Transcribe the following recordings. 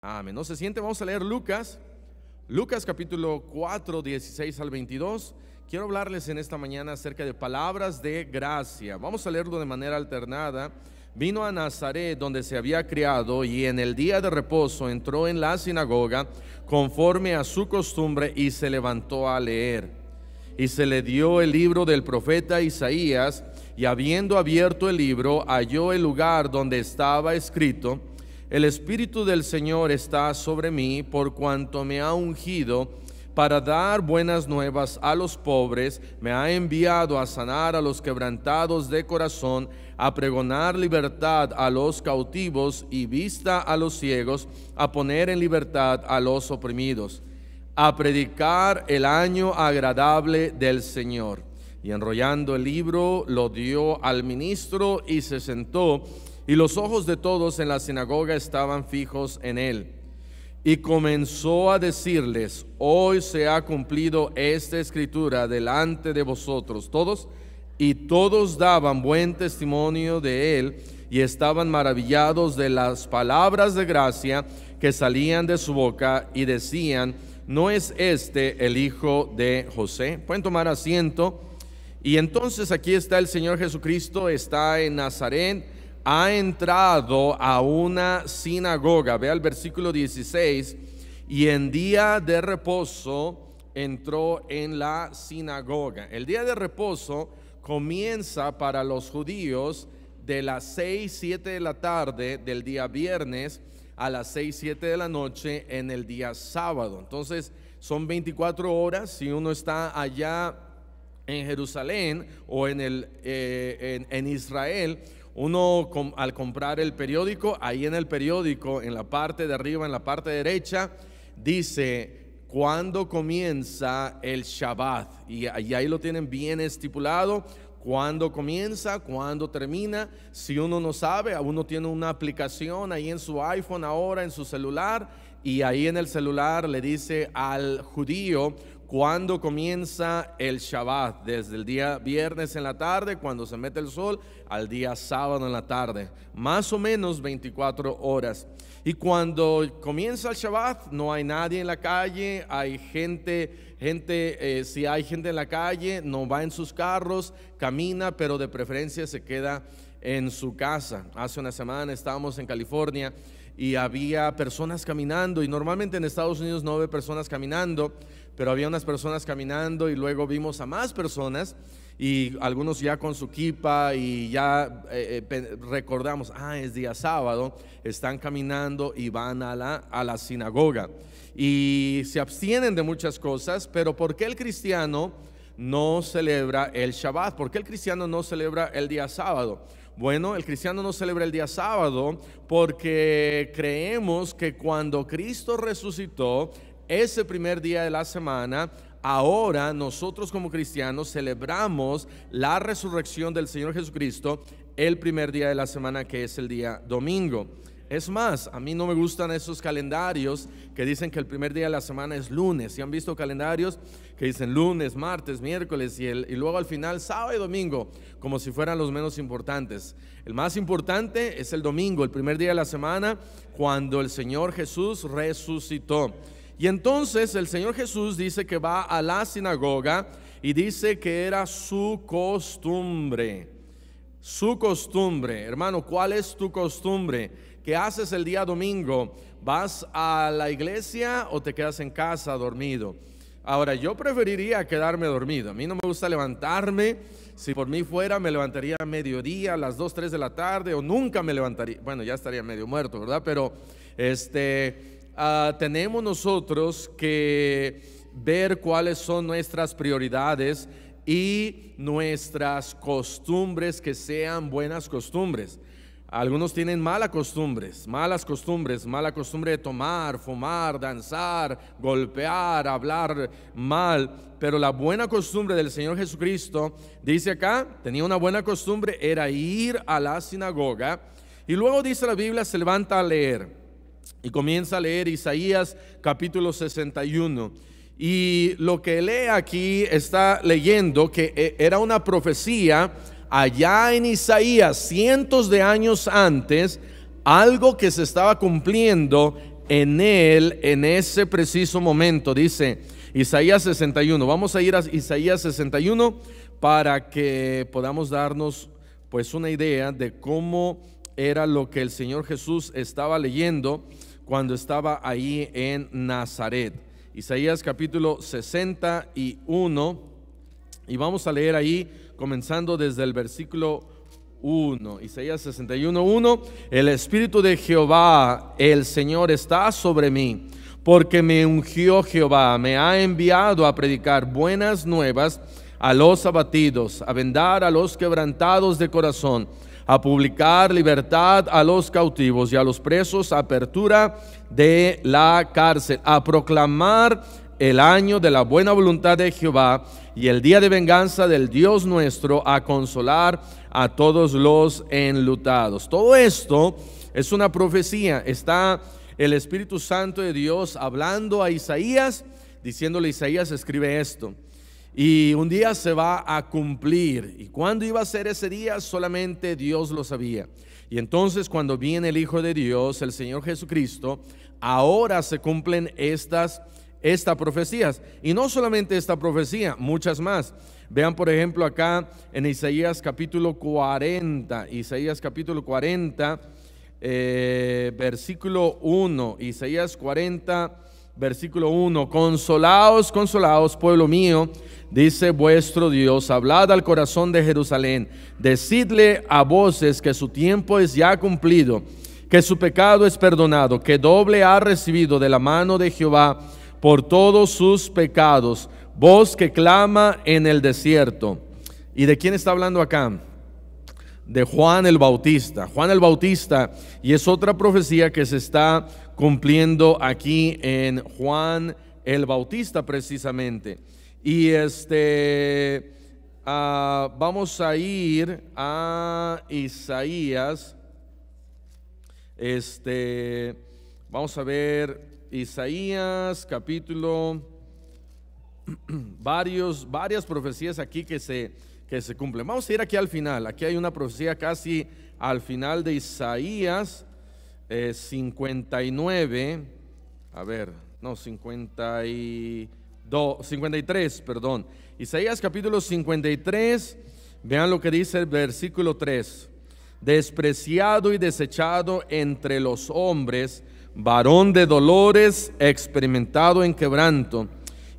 Amén. No se siente, vamos a leer Lucas capítulo 4, 16 al 22. Quiero hablarles en esta mañana acerca de palabras de gracia. Vamos a leerlo de manera alternada. Vino a Nazaret, donde se había criado, y en el día de reposo entró en la sinagoga conforme a su costumbre y se levantó a leer. Y se le dio el libro del profeta Isaías, y habiendo abierto el libro, halló el lugar donde estaba escrito: El Espíritu del Señor está sobre mí, por cuanto me ha ungido para dar buenas nuevas a los pobres, me ha enviado a sanar a los quebrantados de corazón, a pregonar libertad a los cautivos y vista a los ciegos, a poner en libertad a los oprimidos, a predicar el año agradable del Señor. Y enrollando el libro, lo dio al ministro y se sentó, y los ojos de todos en la sinagoga estaban fijos en él. Y comenzó a decirles: hoy se ha cumplido esta escritura delante de vosotros todos. Y todos daban buen testimonio de él, y estaban maravillados de las palabras de gracia que salían de su boca, y decían: ¿no es este el hijo de José? Pueden tomar asiento. Y entonces aquí está el Señor Jesucristo, está en Nazaret, ha entrado a una sinagoga. Vea el versículo 16: y en día de reposo entró en la sinagoga. El día de reposo comienza para los judíos de las 6, 7 de la tarde del día viernes a las 6, 7 de la noche en el día sábado. Entonces son 24 horas. Si uno está allá en Jerusalén o en Israel, uno al comprar el periódico, ahí en el periódico, en la parte de arriba, en la parte derecha, dice cuándo comienza el Shabbat, y ahí lo tienen bien estipulado, cuándo comienza, cuándo termina. Si uno no sabe, uno tiene una aplicación ahí en su iPhone ahora, en su celular, y ahí en el celular le dice al judío cuándo comienza el Shabbat, desde el día viernes en la tarde, cuando se mete el sol, al día sábado en la tarde, más o menos 24 horas. Y cuando comienza el Shabbat, no hay nadie en la calle, hay gente, si hay gente en la calle, no va en sus carros, camina, pero de preferencia se queda en su casa. Hace una semana estábamos en California y había personas caminando, y normalmente en Estados Unidos no ve personas caminando, pero había unas personas caminando, y luego vimos a más personas, y algunos ya con su kipa, y ya recordamos, es día sábado, están caminando y van a la sinagoga, y se abstienen de muchas cosas. Pero ¿por qué el cristiano no celebra el Shabbat? ¿Por qué el cristiano no celebra el día sábado? Bueno, el cristiano no celebra el día sábado porque creemos que cuando Cristo resucitó, ese primer día de la semana, ahora nosotros como cristianos celebramos la resurrección del Señor Jesucristo el primer día de la semana, que es el día domingo. Es más, a mí no me gustan esos calendarios que dicen que el primer día de la semana es lunes. ¿Sí han visto calendarios que dicen lunes, martes, miércoles y luego al final sábado y domingo, como si fueran los menos importantes? El más importante es el domingo, el primer día de la semana, cuando el Señor Jesús resucitó. Y entonces el Señor Jesús dice que va a la sinagoga, y dice que era su costumbre. Su costumbre, hermano, ¿cuál es tu costumbre? ¿Qué haces el día domingo? ¿Vas a la iglesia o te quedas en casa dormido? Ahora, yo preferiría quedarme dormido. A mí no me gusta levantarme. Si por mí fuera, me levantaría a mediodía, a las 2, 3 de la tarde, o nunca me levantaría. Bueno, ya estaría medio muerto, ¿verdad? Pero tenemos nosotros que ver cuáles son nuestras prioridades y nuestras costumbres, que sean buenas costumbres. Algunos tienen malas costumbres, mala costumbre de tomar, fumar, danzar, golpear, hablar mal. Pero la buena costumbre del Señor Jesucristo, dice acá, tenía una buena costumbre, era ir a la sinagoga. Y luego dice la Biblia, se levanta a leer, y comienza a leer Isaías capítulo 61. Y lo que lee aquí, está leyendo que era una profecía allá en Isaías, cientos de años antes, algo que se estaba cumpliendo en Él en ese preciso momento. Dice Isaías 61. Vamos a ir a Isaías 61 para que podamos darnos pues una idea de cómo era lo que el Señor Jesús estaba leyendo cuando estaba ahí en Nazaret. Isaías capítulo 61, y vamos a leer ahí comenzando desde el versículo 1. Isaías 61, 1. El Espíritu de Jehová, el Señor, está sobre mí, porque me ungió Jehová, me ha enviado a predicar buenas nuevas a los abatidos, a vendar a los quebrantados de corazón, a publicar libertad a los cautivos y a los presos, apertura de la cárcel, a proclamar el año de la buena voluntad de Jehová y el día de venganza del Dios nuestro, a consolar a todos los enlutados. Todo esto es una profecía. Está el Espíritu Santo de Dios hablando a Isaías, diciéndole: Isaías, escribe esto. Y un día se va a cumplir. ¿Y cuándo iba a ser ese día? Solamente Dios lo sabía. Y entonces, cuando viene el Hijo de Dios, el Señor Jesucristo, ahora se cumplen estas profecías. Y no solamente esta profecía, muchas más. Vean, por ejemplo, acá en Isaías capítulo 40. Isaías capítulo 40, versículo 1. Isaías 40, versículo 1. Consolaos, consolaos, pueblo mío, dice vuestro Dios, hablad al corazón de Jerusalén, decidle a voces que su tiempo es ya cumplido, que su pecado es perdonado, que doble ha recibido de la mano de Jehová por todos sus pecados, voz que clama en el desierto. ¿Y de quién está hablando acá? De Juan el Bautista. Juan el Bautista, y es otra profecía que se está cumpliendo aquí en Juan el Bautista precisamente. Y vamos a ir a Isaías. Vamos a ver Isaías capítulo, varias profecías aquí que se cumplen. Vamos a ir aquí al final. Aquí hay una profecía casi al final de Isaías 59. A ver, no, 53, perdón. Isaías capítulo 53, vean lo que dice el versículo 3. Despreciado y desechado entre los hombres, varón de dolores, experimentado en quebranto,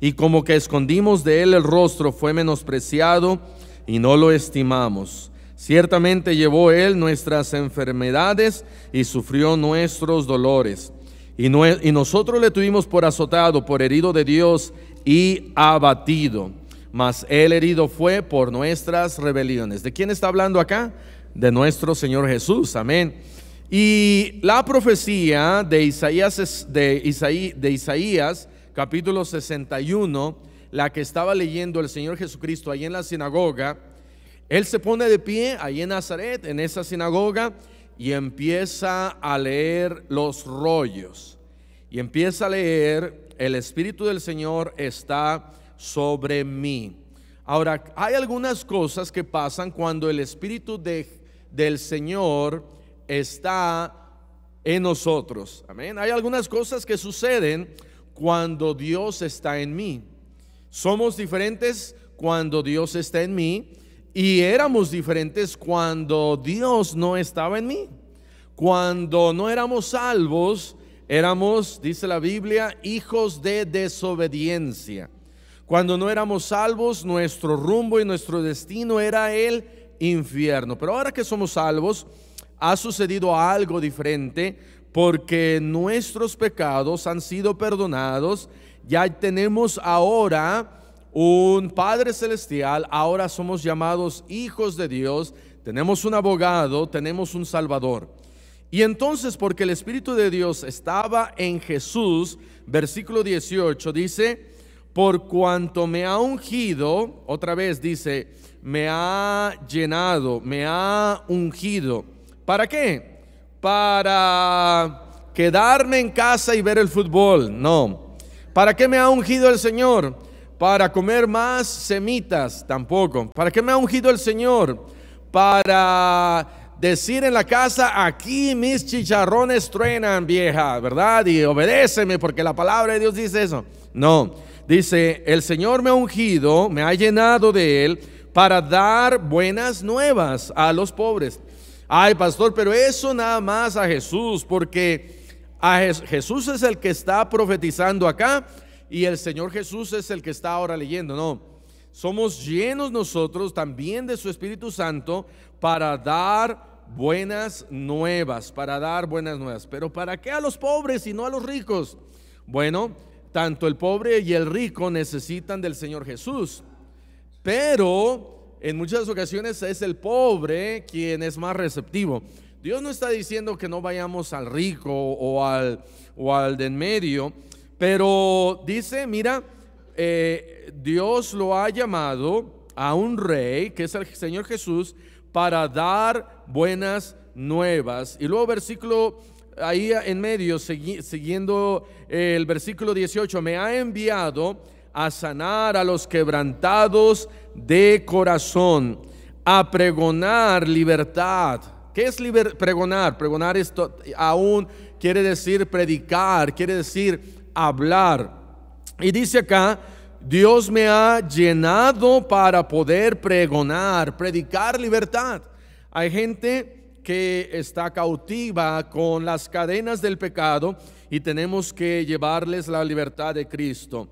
y como que escondimos de él el rostro, fue menospreciado y no lo estimamos. Ciertamente llevó él nuestras enfermedades y sufrió nuestros dolores. Y nosotros le tuvimos por azotado, por herido de Dios y abatido. Mas él herido fue por nuestras rebeliones. ¿De quién está hablando acá? De nuestro Señor Jesús. Amén. Y la profecía de Isaías capítulo 61, la que estaba leyendo el Señor Jesucristo ahí en la sinagoga, Él se pone de pie ahí en Nazaret, en esa sinagoga, y empieza a leer los rollos. Y empieza a leer: el Espíritu del Señor está sobre mí. Ahora, hay algunas cosas que pasan cuando el Espíritu del Señor está en nosotros. Amén. Hay algunas cosas que suceden cuando Dios está en mí. Somos diferentes cuando Dios está en mí, y éramos diferentes cuando Dios no estaba en mí. Cuando no éramos salvos, éramos, dice la Biblia, hijos de desobediencia. Cuando no éramos salvos, nuestro rumbo y nuestro destino era el infierno. Pero ahora que somos salvos, ha sucedido algo diferente, porque nuestros pecados han sido perdonados. Ya tenemos ahora un Padre Celestial, ahora somos llamados hijos de Dios, tenemos un abogado, tenemos un Salvador. Y entonces, porque el Espíritu de Dios estaba en Jesús, versículo 18 dice: por cuanto me ha ungido, otra vez dice, me ha llenado, me ha ungido. ¿Para qué? Para quedarme en casa y ver el fútbol. No. ¿Para qué me ha ungido el Señor? Para comer más semitas. Tampoco. ¿Para qué me ha ungido el Señor? Para decir en la casa: aquí mis chicharrones truenan, vieja, ¿verdad? Y obedéceme porque la palabra de Dios dice eso. No, dice: el Señor me ha ungido, me ha llenado de Él para dar buenas nuevas a los pobres. Ay, pastor, pero eso nada más a Jesús, porque Jesús es el que está profetizando acá y el Señor Jesús es el que está ahora leyendo. No, somos llenos nosotros también de su Espíritu Santo para dar buenas nuevas, Pero ¿para qué a los pobres y no a los ricos? Bueno, tanto el pobre y el rico necesitan del Señor Jesús, pero en muchas ocasiones es el pobre quien es más receptivo. Dios no está diciendo que no vayamos al rico o al de en medio, pero dice: mira, Dios lo ha llamado a un rey, que es el Señor Jesús, para dar buenas nuevas. Y luego versículo ahí en medio, siguiendo el versículo 18: me ha enviado a sanar a los quebrantados de corazón, a pregonar libertad. ¿Qué es pregonar? Pregonar esto aún quiere decir predicar, quiere decir hablar. Y dice acá: Dios me ha llenado para poder pregonar, predicar libertad. Hay gente que está cautiva con las cadenas del pecado y tenemos que llevarles la libertad de Cristo.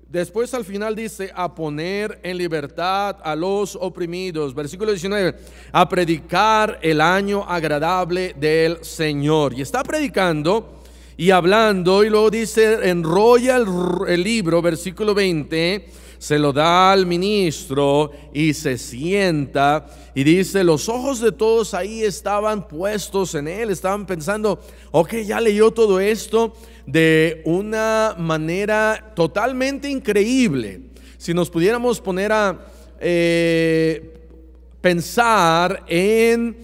Después al final dice: a poner en libertad a los oprimidos. Versículo 19: a predicar el año agradable del Señor. Y está predicando y hablando, y luego dice: enrolla el libro, versículo 20, se lo da al ministro y se sienta, y dice: los ojos de todos ahí estaban puestos en él, estaban pensando: ok, ya leyó todo esto de una manera totalmente increíble. Si nos pudiéramos poner a pensar en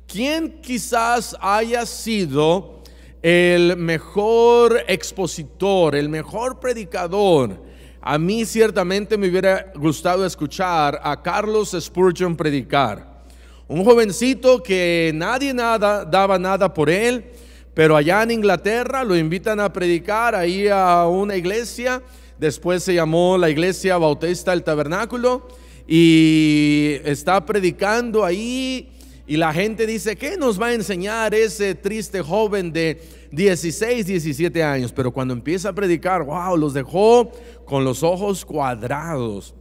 quién quizás haya sido el mejor expositor, el mejor predicador, a mí ciertamente me hubiera gustado escuchar a Carlos Spurgeon predicar. Un jovencito que nadie daba nada por él, pero allá en Inglaterra lo invitan a predicar ahí a una iglesia. Después se llamó la Iglesia Bautista del Tabernáculo, y está predicando ahí, y la gente dice: ¿qué nos va a enseñar ese triste joven de 16, 17 años? Pero cuando empieza a predicar, wow, los dejó con los ojos cuadrados.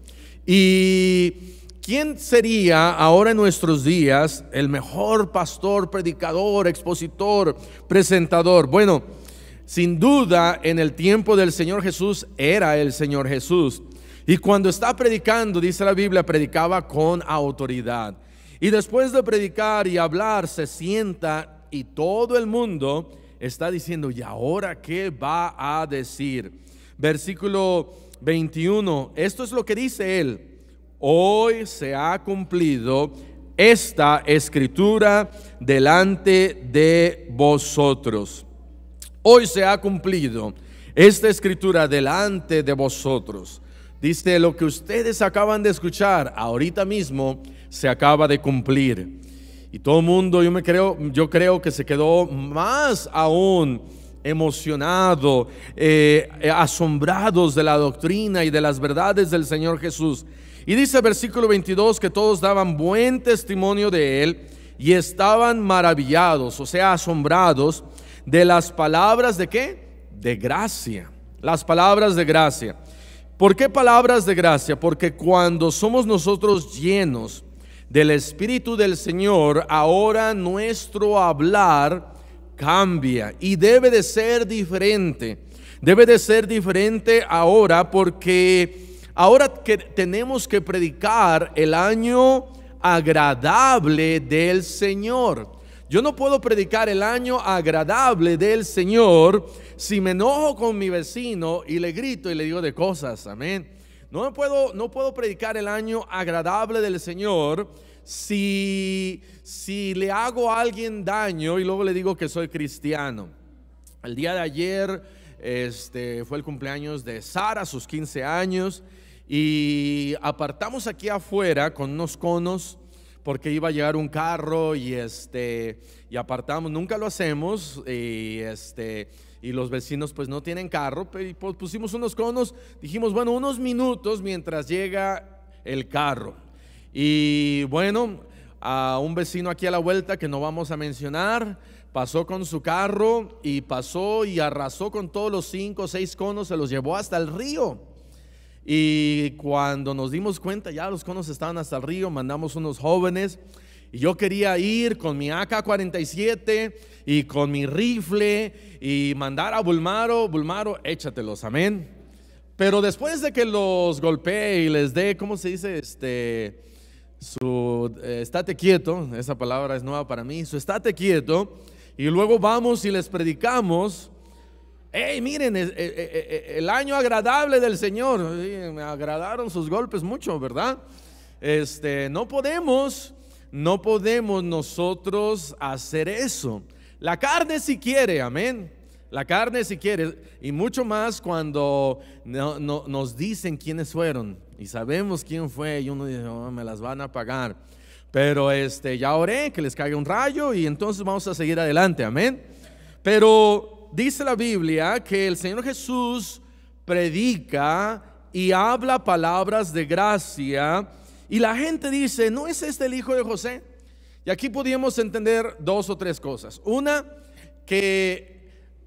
Y ¿quién sería ahora en nuestros días el mejor pastor, predicador, expositor, presentador? Bueno, sin duda en el tiempo del Señor Jesús era el Señor Jesús. Y cuando está predicando, dice la Biblia, predicaba con autoridad. Y después de predicar y hablar, se sienta y todo el mundo está diciendo: ¿y ahora qué va a decir? Versículo 21, esto es lo que dice él: hoy se ha cumplido esta escritura delante de vosotros. Hoy se ha cumplido esta escritura delante de vosotros. Dice: lo que ustedes acaban de escuchar ahorita mismo se acaba de cumplir. Y todo el mundo, yo creo que se quedó más aún emocionado, asombrados de la doctrina y de las verdades del Señor Jesús. Y dice versículo 22 que todos daban buen testimonio de él y estaban maravillados, o sea, asombrados de las palabras de ¿qué? De gracia. Las palabras de gracia. ¿Por qué palabras de gracia? Porque cuando somos nosotros llenos del Espíritu del Señor, ahora nuestro hablar cambia y debe de ser diferente. Debe de ser diferente ahora, porque ahora que tenemos que predicar el año agradable del Señor. Yo no puedo predicar el año agradable del Señor si me enojo con mi vecino y le grito y le digo de cosas. Amén. No puedo predicar el año agradable del Señor si le hago a alguien daño y luego le digo que soy cristiano. El día de ayer fue el cumpleaños de Sara, sus 15 años, y apartamos aquí afuera con unos conos porque iba a llegar un carro y apartamos. Nunca lo hacemos y los vecinos pues no tienen carro, pero pues pusimos unos conos. Dijimos, bueno, unos minutos mientras llega el carro. Y bueno, a un vecino aquí a la vuelta que no vamos a mencionar, pasó con su carro y pasó y arrasó con todos los 5 o 6 conos, se los llevó hasta el río. Y cuando nos dimos cuenta, ya los conos estaban hasta el río, mandamos unos jóvenes y yo quería ir con mi AK-47 y con mi rifle y mandar a Bulmaro, échatelos, amén. Pero después de que los golpeé y les dé, ¿cómo se dice? Estate quieto, esa palabra es nueva para mí, su estate quieto, y luego vamos y les predicamos. Hey, miren, el año agradable del Señor. Me agradaron sus golpes mucho, ¿verdad? No podemos nosotros hacer eso. La carne si quiere, amén. La carne si quiere, y mucho más cuando nos dicen quiénes fueron y sabemos quién fue y uno dice, oh, me las van a pagar. Pero ya oré que les caiga un rayo y entonces vamos a seguir adelante, amén. Pero dice la Biblia que el Señor Jesús predica y habla palabras de gracia y la gente dice, ¿no es este el hijo de José? Y aquí podíamos entender 2 o 3 cosas. Una, que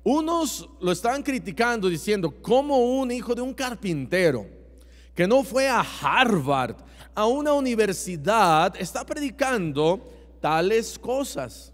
unos lo estaban criticando diciendo, ¿cómo un hijo de un carpintero que no fue a Harvard, a una universidad, está predicando tales cosas?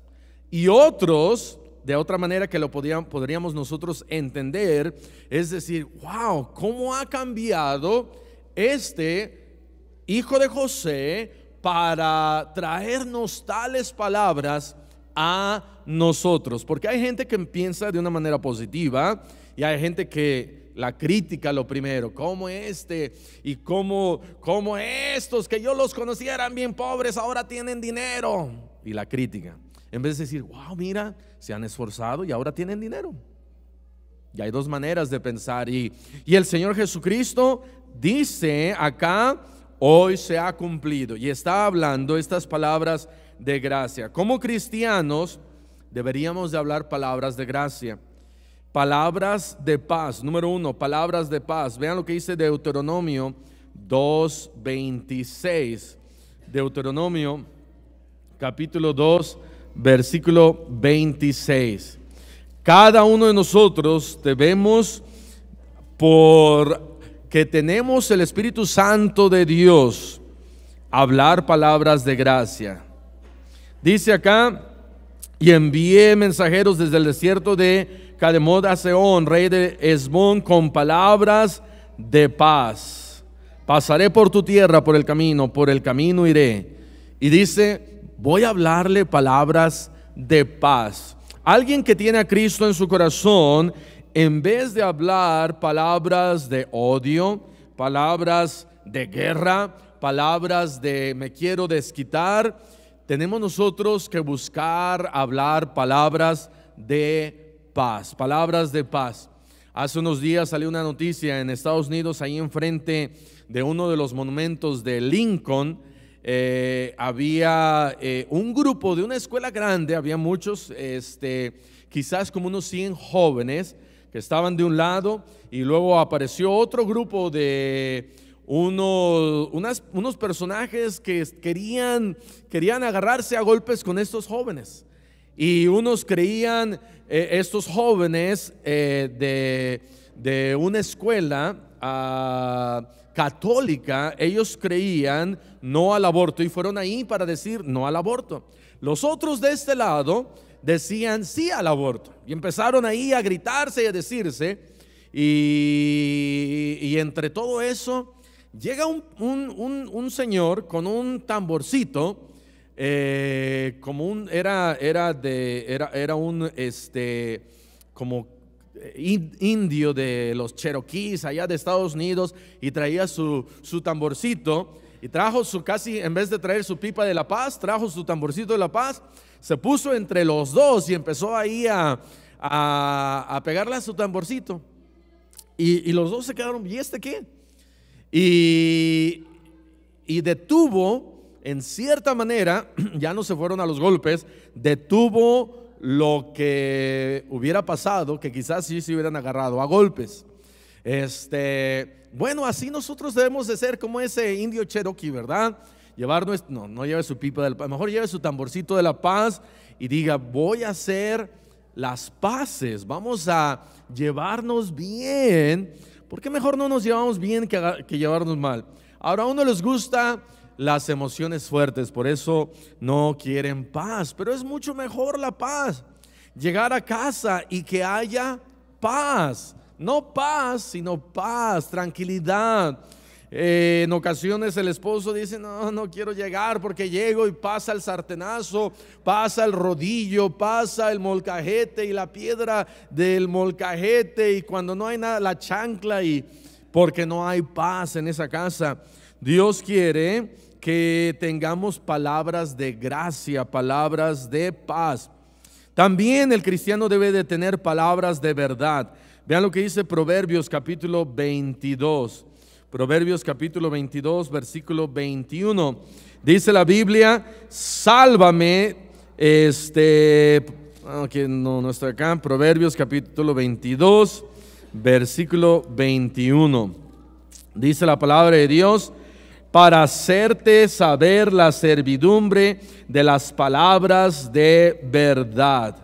Y otros, de otra manera que lo podríamos nosotros entender, es decir, wow, ¿cómo ha cambiado este hijo de José para traernos tales palabras a nosotros? Porque hay gente que piensa de una manera positiva y hay gente que la crítica lo primero, como y como estos que yo los conocía eran bien pobres, ahora tienen dinero, y la crítica. En vez de decir, wow, mira, se han esforzado y ahora tienen dinero. Y hay 2 maneras de pensar. Y el Señor Jesucristo dice acá, hoy se ha cumplido. Y está hablando estas palabras de gracia. Como cristianos deberíamos de hablar palabras de gracia. Palabras de paz. Número 1, palabras de paz. Vean lo que dice Deuteronomio 2:26. Deuteronomio capítulo 2, versículo 26. Cada uno de nosotros debemos, porque tenemos el Espíritu Santo de Dios, hablar palabras de gracia. Dice acá, y envié mensajeros desde el desierto de Cademod a Seón, rey de Hesbón, con palabras de paz. Pasaré por tu tierra por el camino iré. Y dice, voy a hablarle palabras de paz. Alguien que tiene a Cristo en su corazón, en vez de hablar palabras de odio, palabras de guerra, palabras de me quiero desquitar, tenemos nosotros que buscar hablar palabras de paz, palabras de paz. Hace unos días salió una noticia en Estados Unidos, ahí enfrente de uno de los monumentos de Lincoln. Había un grupo de una escuela grande, había muchos, quizás como unos 100 jóvenes que estaban de un lado, y luego apareció otro grupo de unos personajes que querían agarrarse a golpes con estos jóvenes. Y unos creían, estos jóvenes de una escuela católica, ellos creían no al aborto y fueron ahí para decir no al aborto. Los otros de este lado decían sí al aborto y empezaron ahí a gritarse y a decirse, y entre todo eso llega un señor con un tamborcito, como un era un como indio de los Cherokees allá de Estados Unidos, y traía su tamborcito y trajo casi en vez de traer su pipa de la paz, trajo su tamborcito de la paz, se puso entre los dos y empezó ahí a pegarle a su tamborcito, y los dos se quedaron, ¿y este qué? Y detuvo en cierta manera, ya no se fueron a los golpes, detuvo lo que hubiera pasado, que quizás sí se hubieran agarrado a golpes. Bueno, así nosotros debemos de ser como ese indio Cherokee, ¿verdad? No lleve su pipa del paz, mejor lleve su tamborcito de la paz y diga: voy a hacer las paces, vamos a llevarnos bien, porque mejor no nos llevamos bien que llevarnos mal. Ahora, a uno les gusta las emociones fuertes, por eso no quieren paz, pero es mucho mejor la paz. Llegar a casa y que haya paz, no paz, sino paz, tranquilidad. En ocasiones el esposo dice: no quiero llegar, porque llego y pasa el sartenazo, pasa el rodillo, pasa el molcajete y la piedra del molcajete, y cuando no hay nada, la chancla, y porque no hay paz en esa casa. Dios quiere que tengamos palabras de gracia, palabras de paz. También el cristiano debe de tener palabras de verdad. Vean lo que dice Proverbios capítulo 22. Proverbios capítulo 22, versículo 21. Dice la Biblia: sálvame, no está acá. Proverbios capítulo 22, versículo 21. Dice la palabra de Dios: para hacerte saber la servidumbre de las palabras de verdad.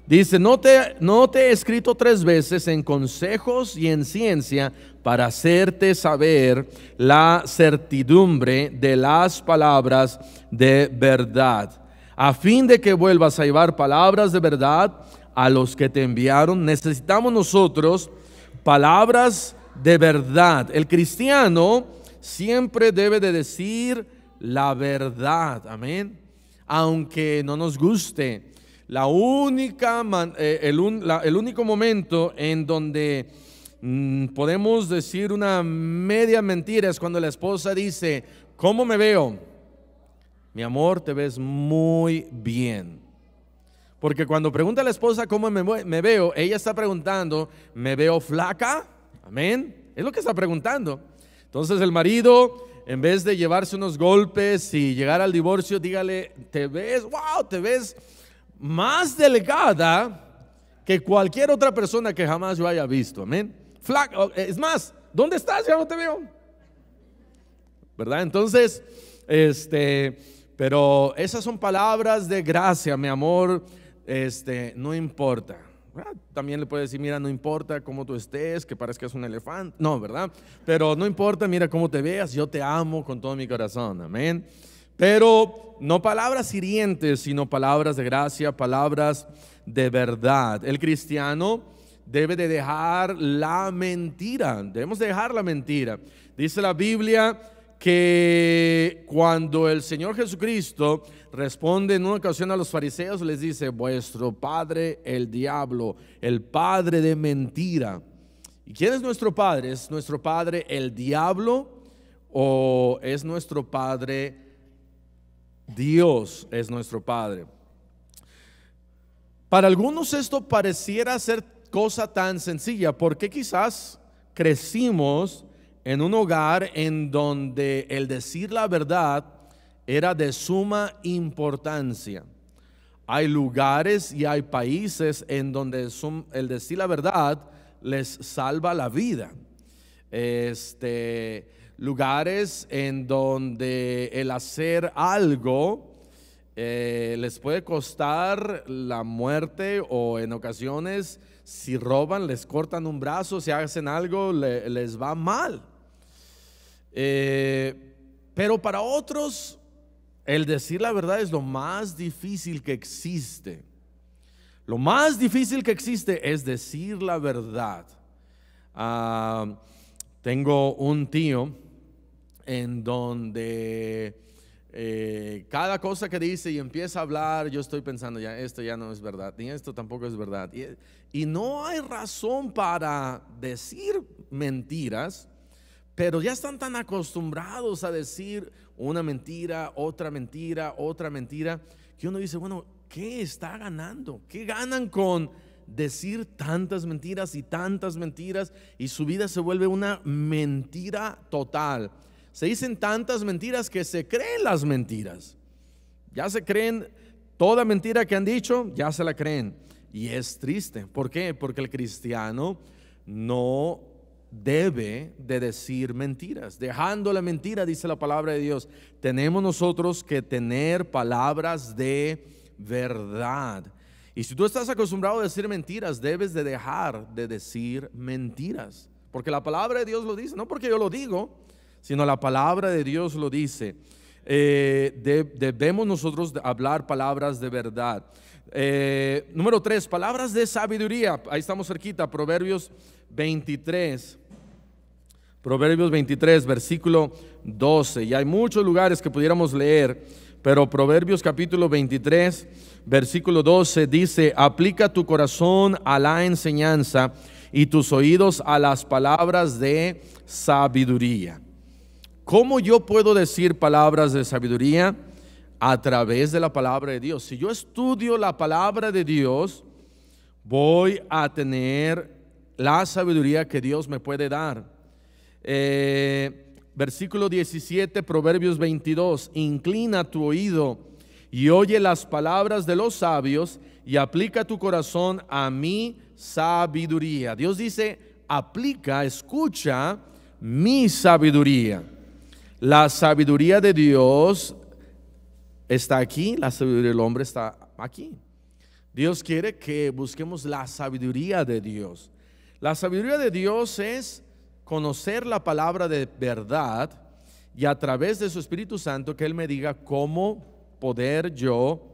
Dice: no te he escrito 3 veces en consejos y en ciencia, para hacerte saber la certidumbre de las palabras de verdad, a fin de que vuelvas a llevar palabras de verdad a los que te enviaron. Necesitamos nosotros palabras de verdad. El cristiano siempre debe de decir la verdad, amén, aunque no nos guste. El único momento en donde podemos decir una media mentira es cuando la esposa dice: ¿cómo me veo? Mi amor, te ves muy bien. Porque cuando pregunta a la esposa cómo me veo, ella está preguntando: ¿me veo flaca? Amén, es lo que está preguntando. Entonces el marido, en vez de llevarse unos golpes y llegar al divorcio, dígale: te ves más delgada que cualquier otra persona que jamás yo haya visto. Amén. Flaca, es más, ¿dónde estás? Ya no te veo, ¿verdad? Entonces, pero esas son palabras de gracia, mi amor. No importa. También le puede decir: mira, no importa cómo tú estés, que parezcas un elefante. No, ¿verdad? Pero no importa, mira cómo te veas, yo te amo con todo mi corazón. Amén. Pero no palabras hirientes, sino palabras de gracia, palabras de verdad. El cristiano debe de dejar la mentira. Debemos dejar la mentira. Dice la Biblia que cuando el Señor Jesucristo responde en una ocasión a los fariseos, les dice: vuestro padre el diablo, el padre de mentira. ¿Y quién es nuestro padre? ¿Es nuestro padre el diablo o es nuestro padre Dios? Es nuestro padre. Para algunos esto pareciera ser cosa tan sencilla, porque quizás crecimos en un hogar en donde el decir la verdad era de suma importancia. Hay lugares y hay países en donde el decir la verdad les salva la vida. Lugares en donde el hacer algo les puede costar la muerte, o en ocasiones, si roban, les cortan un brazo, si hacen algo, les va mal. Pero para otros, el decir la verdad es lo más difícil que existe. Lo más difícil que existe es decir la verdad. Tengo un tío en donde cada cosa que dice y empieza a hablar, yo estoy pensando: ya esto ya no es verdad, ni esto tampoco es verdad. Y no hay razón para decir mentiras, pero ya están tan acostumbrados a decir una mentira, otra mentira, otra mentira, que uno dice: bueno, ¿qué está ganando? ¿Qué ganan con decir tantas mentiras y tantas mentiras? Y su vida se vuelve una mentira total. Se dicen tantas mentiras que se creen las mentiras. Ya se creen toda mentira que han dicho, ya se la creen. Y es triste. ¿Por qué? Porque el cristiano no debe de decir mentiras. Dejando la mentira, dice la palabra de Dios, tenemos nosotros que tener palabras de verdad. Y si tú estás acostumbrado a decir mentiras, debes de dejar de decir mentiras. Porque la palabra de Dios lo dice, no porque yo lo digo, sino la palabra de Dios lo dice. Debemos nosotros hablar palabras de verdad. Número 3, palabras de sabiduría. Ahí estamos cerquita, Proverbios 23. Proverbios 23, versículo 12. Y hay muchos lugares que pudiéramos leer, pero Proverbios capítulo 23, versículo 12 dice: aplica tu corazón a la enseñanza y tus oídos a las palabras de sabiduría. ¿Cómo yo puedo decir palabras de sabiduría? A través de la palabra de Dios. Si yo estudio la palabra de Dios, voy a tener la sabiduría que Dios me puede dar. Versículo 17, Proverbios 22. Inclina tu oído y oye las palabras de los sabios y aplica tu corazón a mi sabiduría. Dios dice, aplica, escucha mi sabiduría. La sabiduría de Dios está aquí, la sabiduría del hombre está aquí. Dios quiere que busquemos la sabiduría de Dios. La sabiduría de Dios es conocer la palabra de verdad y a través de su Espíritu Santo que Él me diga cómo poder yo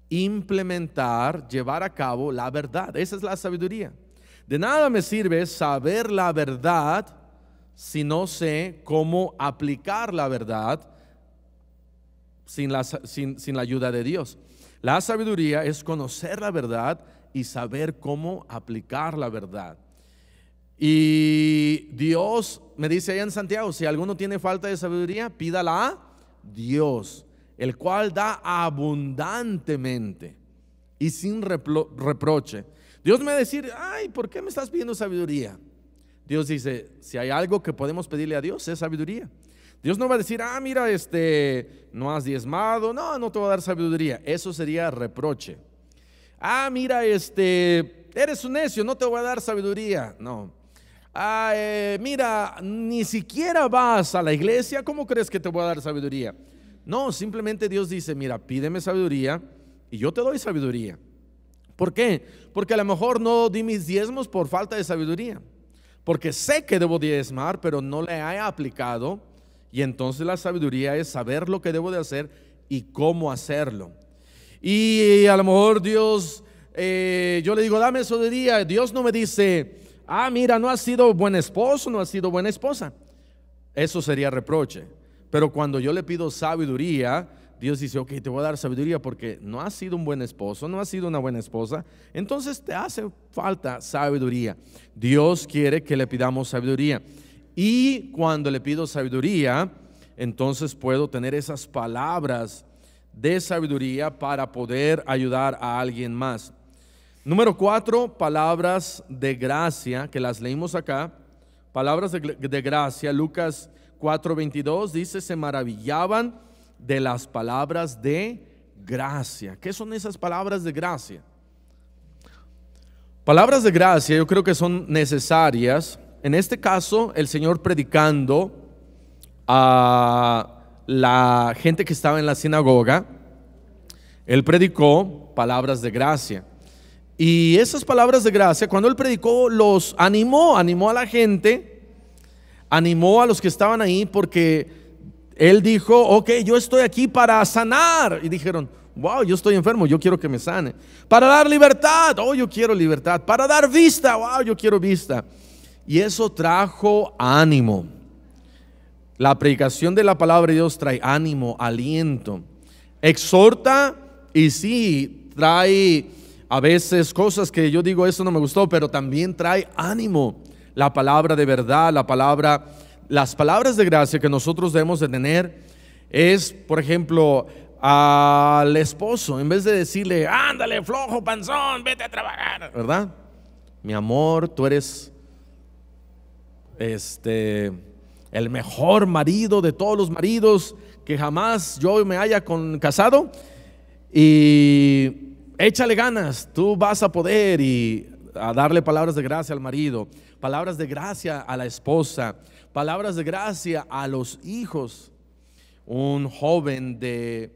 implementar, llevar a cabo la verdad. Esa es la sabiduría. De nada me sirve saber la verdad si no sé cómo aplicar la verdad sin la ayuda de Dios. La sabiduría es conocer la verdad y saber cómo aplicar la verdad. Y Dios me dice allá en Santiago, si alguno tiene falta de sabiduría, pídala a Dios, el cual da abundantemente y sin reproche. Dios me va a decir, ay, ¿por qué me estás pidiendo sabiduría? Dios dice, si hay algo que podemos pedirle a Dios, es sabiduría. Dios no va a decir, mira, no has diezmado, no te voy a dar sabiduría. Eso sería reproche. Mira, eres un necio, no te voy a dar sabiduría. No. Mira, ni siquiera vas a la iglesia, ¿cómo crees que te voy a dar sabiduría? No, simplemente Dios dice, mira, pídeme sabiduría y yo te doy sabiduría. ¿Por qué? Porque a lo mejor no di mis diezmos por falta de sabiduría. Porque sé que debo diezmar, pero no le he aplicado. Y entonces la sabiduría es saber lo que debo de hacer y cómo hacerlo. Y a lo mejor Dios, yo le digo, dame sabiduría. Dios no me dice, mira, no has sido buen esposo, no has sido buena esposa. Eso sería reproche. Pero cuando yo le pido sabiduría, Dios dice, ok, te voy a dar sabiduría porque no has sido un buen esposo, no has sido una buena esposa, entonces te hace falta sabiduría. Dios quiere que le pidamos sabiduría. Y cuando le pido sabiduría, entonces puedo tener esas palabras de sabiduría para poder ayudar a alguien más. Número 4, palabras de gracia, que las leímos acá. Palabras de gracia, Lucas 4:22 dice, se maravillaban de las palabras de gracia. ¿Qué son esas palabras de gracia? Palabras de gracia yo creo que son necesarias. En este caso, el Señor predicando a la gente que estaba en la sinagoga, Él predicó palabras de gracia. Y esas palabras de gracia, cuando Él predicó, los animó a la gente, animó a los que estaban ahí, porque Él dijo, ok, yo estoy aquí para sanar. Y dijeron, wow, yo estoy enfermo, yo quiero que me sane. Para dar libertad, oh, yo quiero libertad. Para dar vista, wow, yo quiero vista. Y eso trajo ánimo. La predicación de la palabra de Dios trae ánimo, aliento. Exhorta y sí, trae a veces cosas que yo digo, eso no me gustó, pero también trae ánimo. La palabra de verdad, las palabras de gracia que nosotros debemos de tener es, por ejemplo, al esposo, en vez de decirle, ándale, flojo, panzón, vete a trabajar, ¿verdad? Mi amor, tú eres el mejor marido de todos los maridos que jamás yo me haya casado, y échale ganas, tú vas a poder, y a darle palabras de gracia al marido, palabras de gracia a la esposa, palabras de gracia a los hijos. Un joven de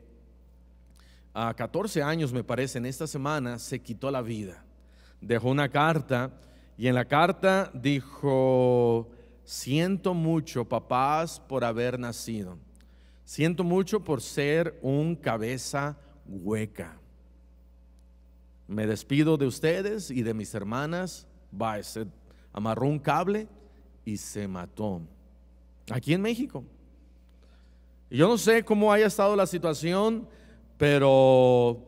14 años, me parece, en esta semana se quitó la vida. Dejó una carta, y en la carta dijo: siento mucho, papás, por haber nacido. Siento mucho por ser un cabeza hueca. Me despido de ustedes y de mis hermanas. Bye. Se amarró un cable y se mató. Aquí en México. Y yo no sé cómo haya estado la situación, pero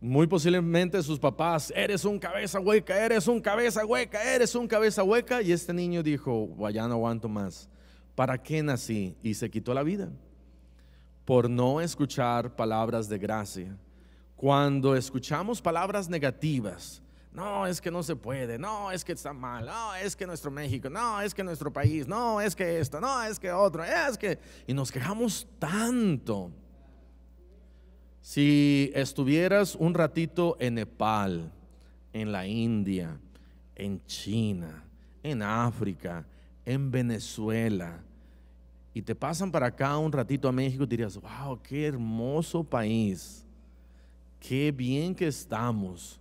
muy posiblemente sus papás: eres un cabeza hueca, eres un cabeza hueca, eres un cabeza hueca. Y este niño dijo: ya no aguanto más. ¿Para qué nací? Y se quitó la vida por no escuchar palabras de gracia. Cuando escuchamos palabras negativas: no, es que no se puede, no, es que está mal, no, es que nuestro México, no, es que nuestro país, no, es que esto, no, es que otro, es que... Y nos quejamos tanto. Si estuvieras un ratito en Nepal, en la India, en China, en África, en Venezuela, y te pasan para acá un ratito a México, dirías: wow, qué hermoso país, qué bien que estamos.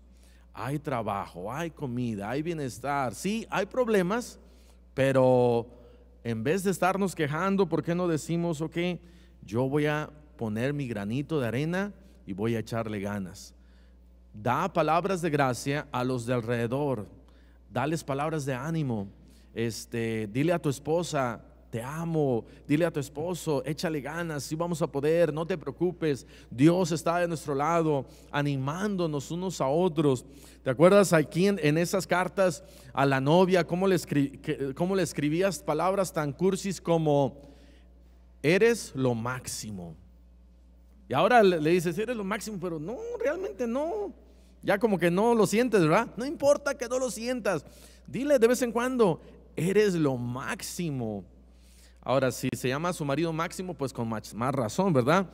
Hay trabajo, hay comida, hay bienestar. Sí, hay problemas, pero en vez de estarnos quejando, ¿por qué no decimos: ok, yo voy a poner mi granito de arena y voy a echarle ganas? Da palabras de gracia a los de alrededor, dales palabras de ánimo. Dile a tu esposa: te amo. Dile a tu esposo: échale ganas, sí vamos a poder, no te preocupes, Dios está de nuestro lado, animándonos unos a otros. ¿Te acuerdas aquí en esas cartas a la novia, cómo le escribías palabras tan cursis como: eres lo máximo? Y ahora le dices: eres lo máximo, pero no, realmente no. Ya como que no lo sientes, ¿verdad? No importa que no lo sientas, dile de vez en cuando: eres lo máximo. Ahora, si se llama a su marido Máximo, pues con más razón, ¿verdad?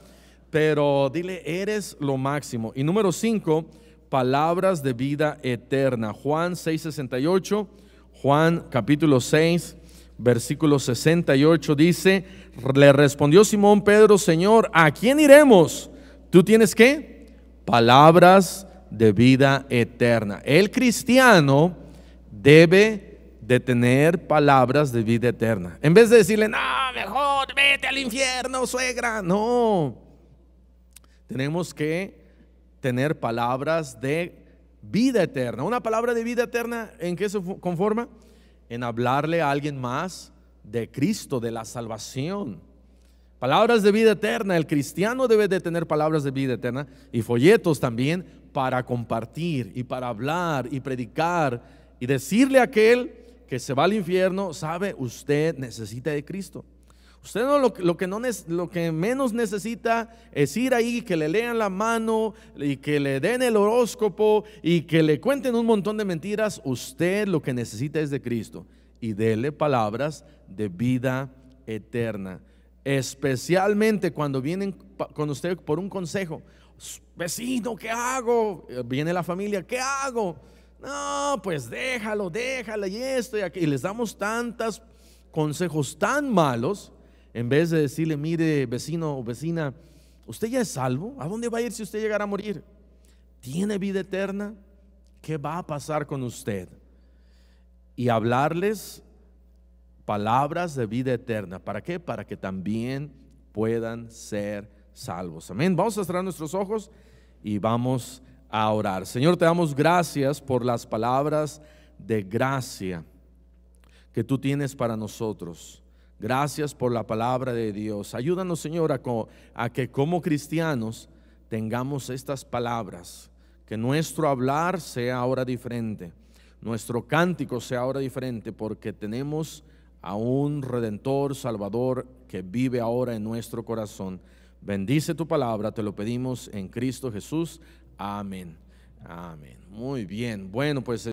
Pero dile: eres lo máximo. Y número 5, palabras de vida eterna. Juan 6:68, Juan capítulo 6, versículo 68 dice: le respondió Simón Pedro: Señor, ¿a quién iremos? Tú tienes ¿qué? Palabras de vida eterna. El cristiano debe de tener palabras de vida eterna. En vez de decirle: no, mejor vete al infierno, suegra. No, tenemos que tener palabras de vida eterna. Una palabra de vida eterna, ¿en qué se conforma? En hablarle a alguien más de Cristo, de la salvación. Palabras de vida eterna. El cristiano debe de tener palabras de vida eterna y folletos también para compartir y para hablar y predicar y decirle a aquel que se va al infierno: sabe, usted necesita de Cristo. Usted no, lo que menos necesita es ir ahí, que le lean la mano y que le den el horóscopo y que le cuenten un montón de mentiras. Usted lo que necesita es de Cristo, y dele palabras de vida eterna. Especialmente cuando vienen con usted por un consejo: vecino, ¿qué hago? Viene la familia: ¿qué hago? No, pues déjala y esto y aquello. Y les damos tantos consejos tan malos, en vez de decirle: mire, vecino o vecina, ¿usted ya es salvo? ¿A dónde va a ir si usted llegara a morir? ¿Tiene vida eterna? ¿Qué va a pasar con usted? Y hablarles palabras de vida eterna. ¿Para qué? Para que también puedan ser salvos. Amén. Vamos a cerrar nuestros ojos y vamos a orar. Señor, te damos gracias por las palabras de gracia que tú tienes para nosotros. Gracias por la palabra de Dios. Ayúdanos, Señor, a que como cristianos tengamos estas palabras, que nuestro hablar sea ahora diferente, nuestro cántico sea ahora diferente, porque tenemos a un Redentor, Salvador, que vive ahora en nuestro corazón. Bendice tu palabra, te lo pedimos en Cristo Jesús. Amén. Amén. Muy bien. Bueno, pues